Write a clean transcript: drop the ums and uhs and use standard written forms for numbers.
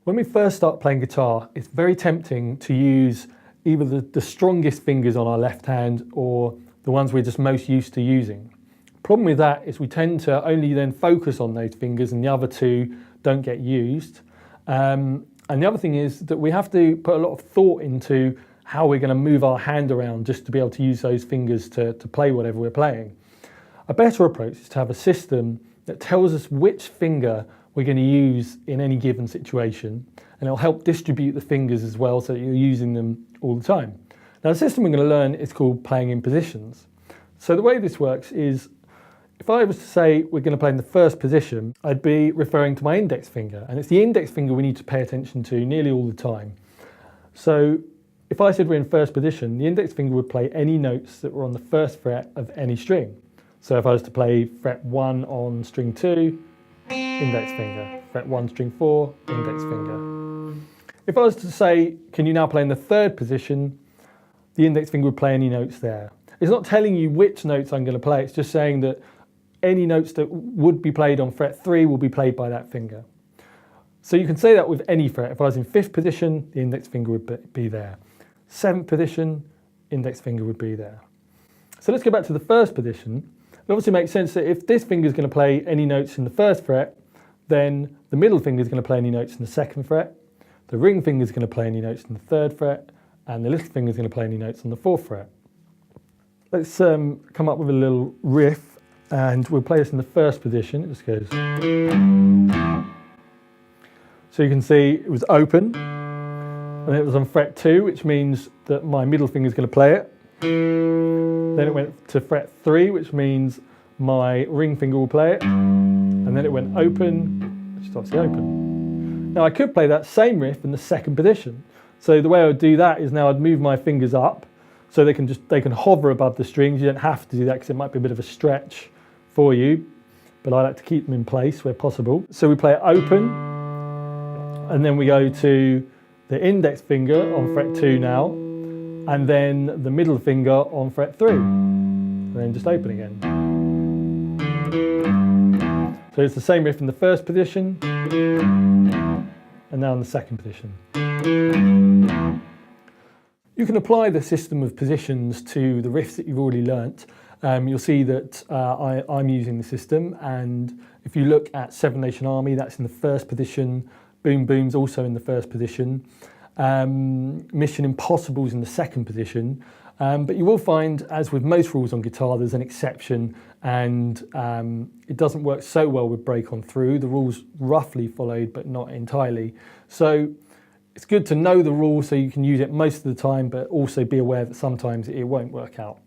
When we first start playing guitar, it's very tempting to use either the strongest fingers on our left hand or the ones we're just most used to using. The problem with that is we tend to only then focus on those fingers and the other two don't get used. And the other thing is that we have to put a lot of thought into how we're going to move our hand around just to be able to use those fingers to play whatever we're playing. A better approach is to have a system that tells us which finger we're going to use in any given situation, and it'll help distribute the fingers as well so that you're using them all the time. Now, the system we're going to learn is called playing in positions. So the way this works is, if I was to say we're going to play in the first position, I'd be referring to my index finger, and it's the index finger we need to pay attention to nearly all the time. So if I said we're in first position, the index finger would play any notes that were on the first fret of any string. So if I was to play fret 1 on string 2, index finger, fret 1 string 4, index finger. If I was to say, can you now play in the third position, the index finger would play any notes there. It's not telling you which notes I'm going to play, it's just saying that any notes that would be played on fret 3 will be played by that finger. So you can say that with any fret. If I was in 5th position, the index finger would be there. 7th position, index finger would be there. So let's go back to the first position. It obviously makes sense that if this finger is going to play any notes in the first fret, then the middle finger is going to play any notes in the 2nd fret, the ring finger is going to play any notes in the 3rd fret, and the little finger is going to play any notes on the 4th fret. Let's come up with a little riff, and we'll play this in the first position. It just goes. So you can see it was open, and it was on fret 2, which means that my middle finger is going to play it. Then it went to fret 3, which means my ring finger will play it. And then it went open, which is obviously open. Now I could play that same riff in the second position. So the way I would do that is now I'd move my fingers up so they can hover above the strings. You don't have to do that because it might be a bit of a stretch for you, but I like to keep them in place where possible. So we play it open, and then we go to the index finger on fret 2 now, and then the middle finger on fret 3, and then just open again. So it's the same riff in the first position, and now in the second position. You can apply the system of positions to the riffs that you've already learnt. You'll see that I'm using the system, and if you look at Seven Nation Army, that's in the first position, Boom Boom's also in the first position. Mission Impossible's in the second position, but you will find, as with most rules on guitar, there's an exception, and it doesn't work so well with break on through. The rules roughly followed, but not entirely. So it's good to know the rule so you can use it most of the time, but also be aware that sometimes it won't work out.